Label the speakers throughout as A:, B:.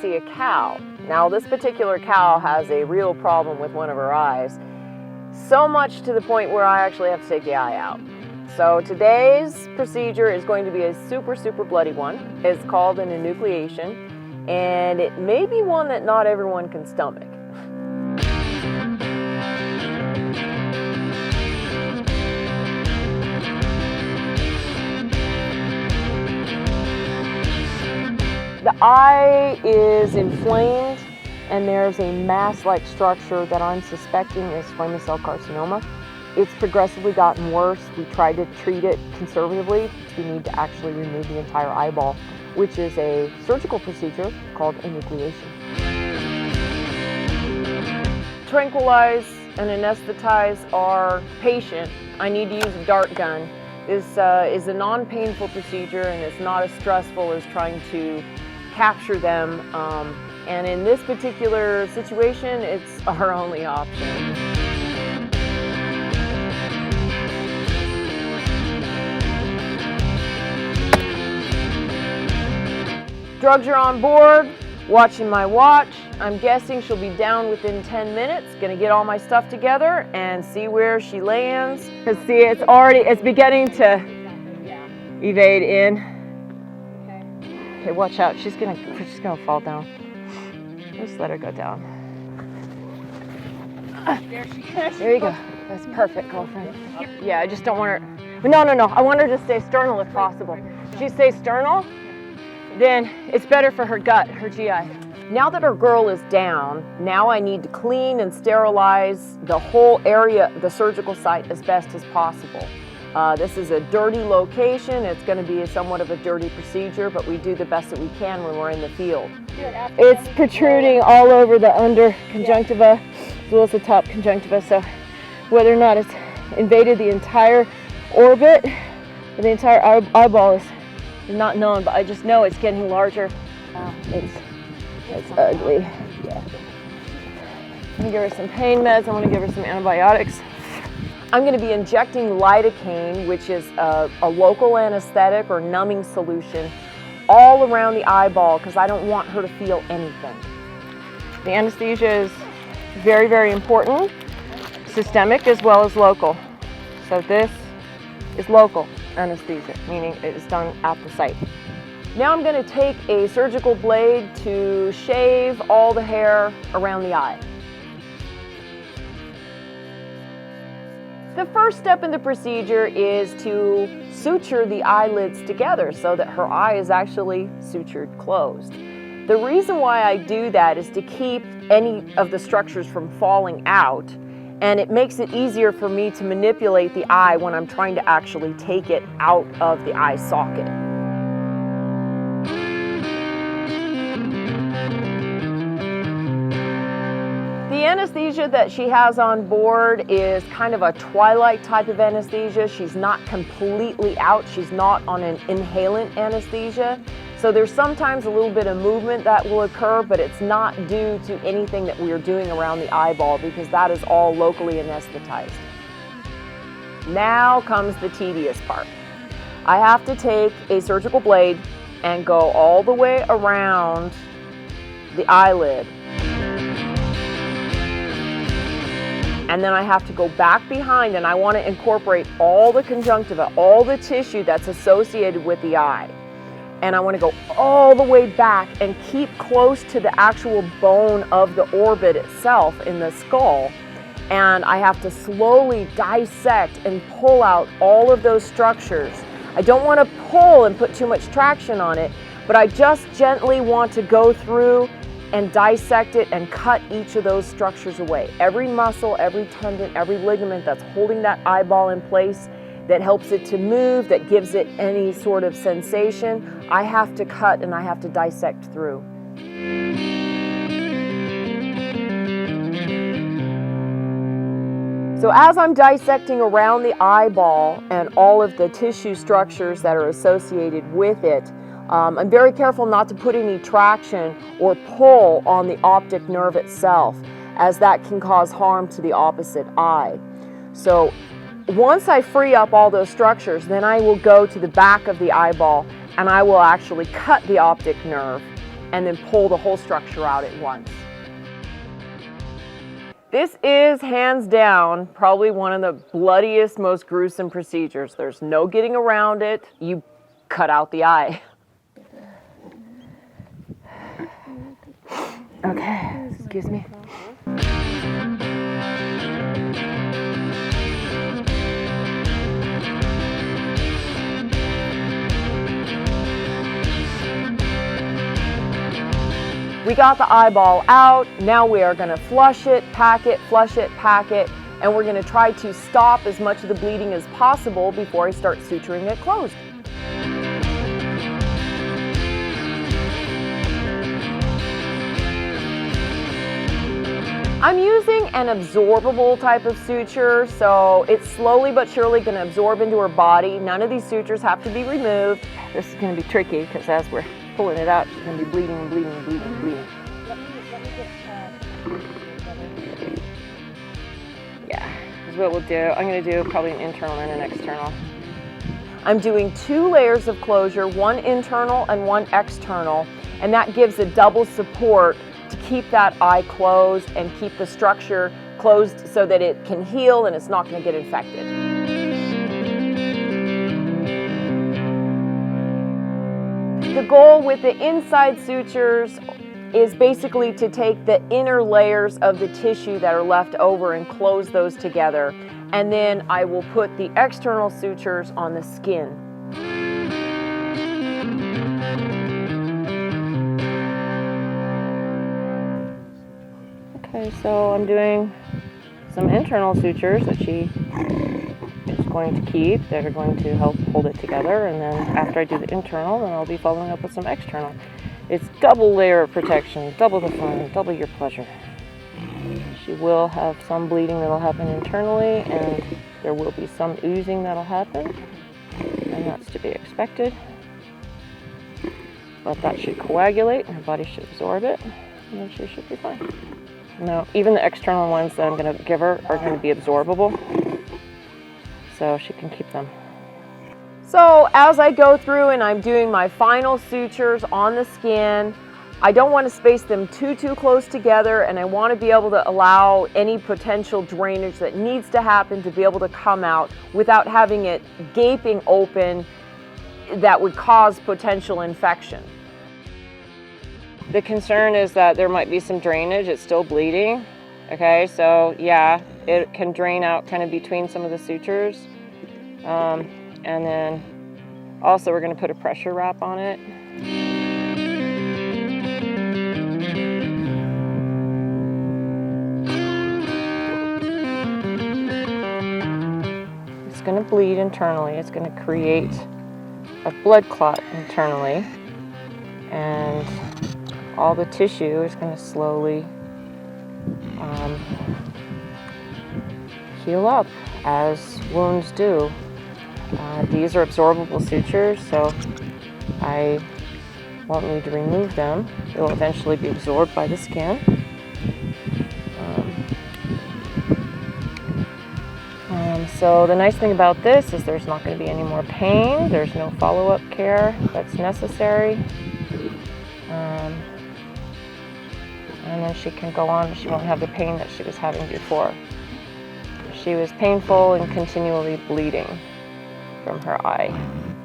A: see a cow. Now this particular cow has a real problem with one of her eyes, so much to the point where I actually have to take the eye out. So today's procedure is going to be a super bloody one. It's called an enucleation, and it may be one that not everyone can stomach. The eye is inflamed, and there's a mass-like structure that I'm suspecting is squamous cell carcinoma. It's progressively gotten worse. We tried to treat it conservatively. We need to actually remove the entire eyeball, which is a surgical procedure called enucleation. Tranquilize and anesthetize our patient. I need to use a dart gun. This is a non-painful procedure, and it's not as stressful as trying to capture them, and in this particular situation, it's our only option. Drugs are on board, watching my watch. I'm guessing she'll be down within 10 minutes. Gonna get all my stuff together and see where she lands. Cause see, it's beginning to evade in. Okay, watch out. She's gonna fall down. Just let her go down. There you go. That's perfect, girlfriend. Yeah, I just don't want her. No. I want her to stay sternal if possible. If she stays sternal, then it's better for her gut, her GI. Now that our girl is down, now I need to clean and sterilize the whole area, the surgical site, as best as possible. This is a dirty location. It's going to be somewhat of a dirty procedure, but we do the best that we can when we're in the field. It's protruding all over the under conjunctiva as well as the top conjunctiva, so whether or not it's invaded the entire orbit or the entire eyeball is not known, but I just know it's getting larger. It's ugly. Yeah. I'm going to give her some pain meds. I want to give her some antibiotics. I'm going to be injecting lidocaine, which is a local anesthetic or numbing solution, all around the eyeball because I don't want her to feel anything. The anesthesia is very important, systemic as well as local. So this is local anesthesia, meaning it is done at the site. Now I'm going to take a surgical blade to shave all the hair around the eye. The first step in the procedure is to suture the eyelids together so that her eye is actually sutured closed. The reason why I do that is to keep any of the structures from falling out, and it makes it easier for me to manipulate the eye when I'm trying to actually take it out of the eye socket. The anesthesia that she has on board is kind of a twilight type of anesthesia. She's not completely out. She's not on an inhalant anesthesia. So there's sometimes a little bit of movement that will occur, but it's not due to anything that we are doing around the eyeball because that is all locally anesthetized. Now comes the tedious part. I have to take a surgical blade and go all the way around the eyelid. And then I have to go back behind, and I want to incorporate all the conjunctiva, all the tissue that's associated with the eye. And I want to go all the way back and keep close to the actual bone of the orbit itself in the skull. And I have to slowly dissect and pull out all of those structures. I don't want to pull and put too much traction on it, but I just gently want to go through and dissect it and cut each of those structures away. Every muscle, every tendon, every ligament that's holding that eyeball in place, that helps it to move, that gives it any sort of sensation, I have to cut and I have to dissect through. So as I'm dissecting around the eyeball and all of the tissue structures that are associated with it, I'm very careful not to put any traction or pull on the optic nerve itself, as that can cause harm to the opposite eye. So once I free up all those structures, then I will go to the back of the eyeball and I will actually cut the optic nerve and then pull the whole structure out at once. This is hands down probably one of the bloodiest, most gruesome procedures. There's no getting around it. You cut out the eye. Okay, excuse me. We got the eyeball out. Now we are going to flush it, pack it, flush it, pack it, and we're going to try to stop as much of the bleeding as possible before I start suturing it closed. I'm using an absorbable type of suture, so it's slowly but surely going to absorb into her body. None of these sutures have to be removed. This is going to be tricky because as we're pulling it out, she's going to be bleeding and bleeding and bleeding and bleeding. Yeah, this is what we'll do. I'm going to do probably an internal and an external. I'm doing 2 layers of closure, one internal and one external, and that gives a double support to keep that eye closed and keep the structure closed so that it can heal and it's not going to get infected. The goal with the inside sutures is basically to take the inner layers of the tissue that are left over and close those together. And then I will put the external sutures on the skin. Okay, so I'm doing some internal sutures that she is going to keep that are going to help hold it together, and then after I do the internal, then I'll be following up with some external. It's double layer of protection, double the fun, double your pleasure. She will have some bleeding that'll happen internally, and there will be some oozing that'll happen, and that's to be expected. But that should coagulate, and her body should absorb it, and then she should be fine. Now, even the external ones that I'm going to give her are going to be absorbable, so she can keep them. So as I go through and I'm doing my final sutures on the skin, I don't want to space them too close together, and I want to be able to allow any potential drainage that needs to happen to be able to come out without having it gaping open that would cause potential infection. The concern is that there might be some drainage. It's still bleeding. Okay, so yeah, it can drain out kind of between some of the sutures. And then also we're going to put a pressure wrap on it. It's going to bleed internally. It's going to create a blood clot internally. And all the tissue is going to slowly heal up as wounds do. These are absorbable sutures, so I won't need to remove them. They will eventually be absorbed by the skin. So the nice thing about this is there's not going to be any more pain. There's no follow-up care that's necessary. And then she can go on. She won't have the pain that she was having before. She was painful and continually bleeding from her eye.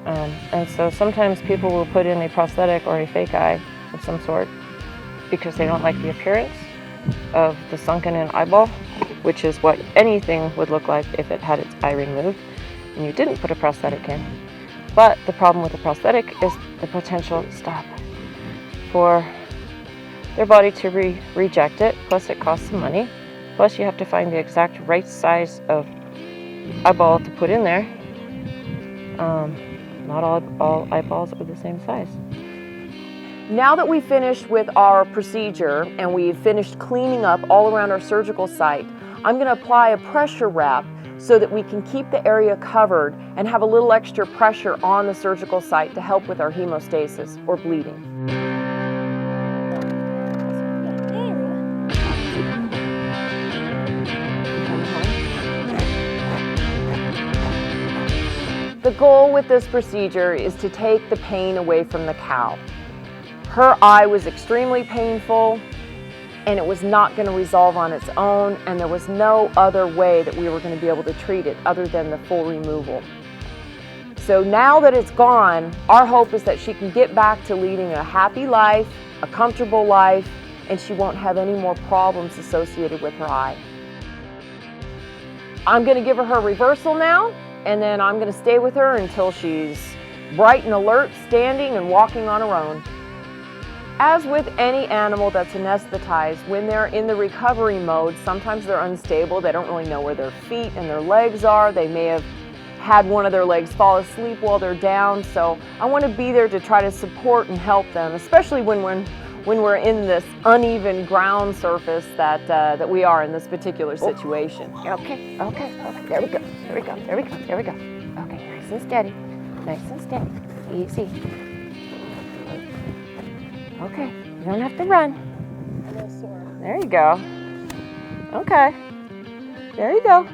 A: And so sometimes people will put in a prosthetic or a fake eye of some sort because they don't like the appearance of the sunken-in eyeball, which is what anything would look like if it had its eye removed and you didn't put a prosthetic in. But the problem with the prosthetic is the potential stop for their body to reject it, plus it costs some money, plus you have to find the exact right size of eyeball to put in there. Not all eyeballs are the same size. Now that we've finished with our procedure and we've finished cleaning up all around our surgical site, I'm going to apply a pressure wrap so that we can keep the area covered and have a little extra pressure on the surgical site to help with our hemostasis or bleeding. The goal with this procedure is to take the pain away from the cow. Her eye was extremely painful, and it was not going to resolve on its own, and there was no other way that we were going to be able to treat it other than the full removal. So now that it's gone, our hope is that she can get back to leading a happy life, a comfortable life, and she won't have any more problems associated with her eye. I'm going to give her her reversal now, and then I'm going to stay with her until she's bright and alert, standing and walking on her own. As with any animal that's anesthetized, when they're in the recovery mode, sometimes they're unstable. They don't really know where their feet and their legs are. They may have had one of their legs fall asleep while they're down. So I want to be there to try to support and help them, especially when we're in this uneven ground surface that we are in this particular situation.
B: Okay. There we go. Okay, nice and steady. Nice and steady. Easy. Okay, you don't have to run.
C: A little sore.
A: There you go. Okay. There you go.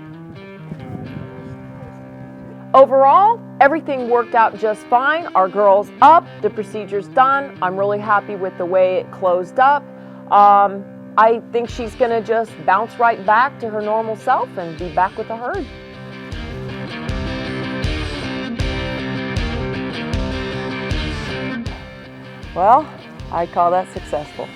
A: Overall, everything worked out just fine. Our girl's up, the procedure's done. I'm really happy with the way it closed up. I think she's gonna just bounce right back to her normal self and be back with the herd. Well, I call that successful.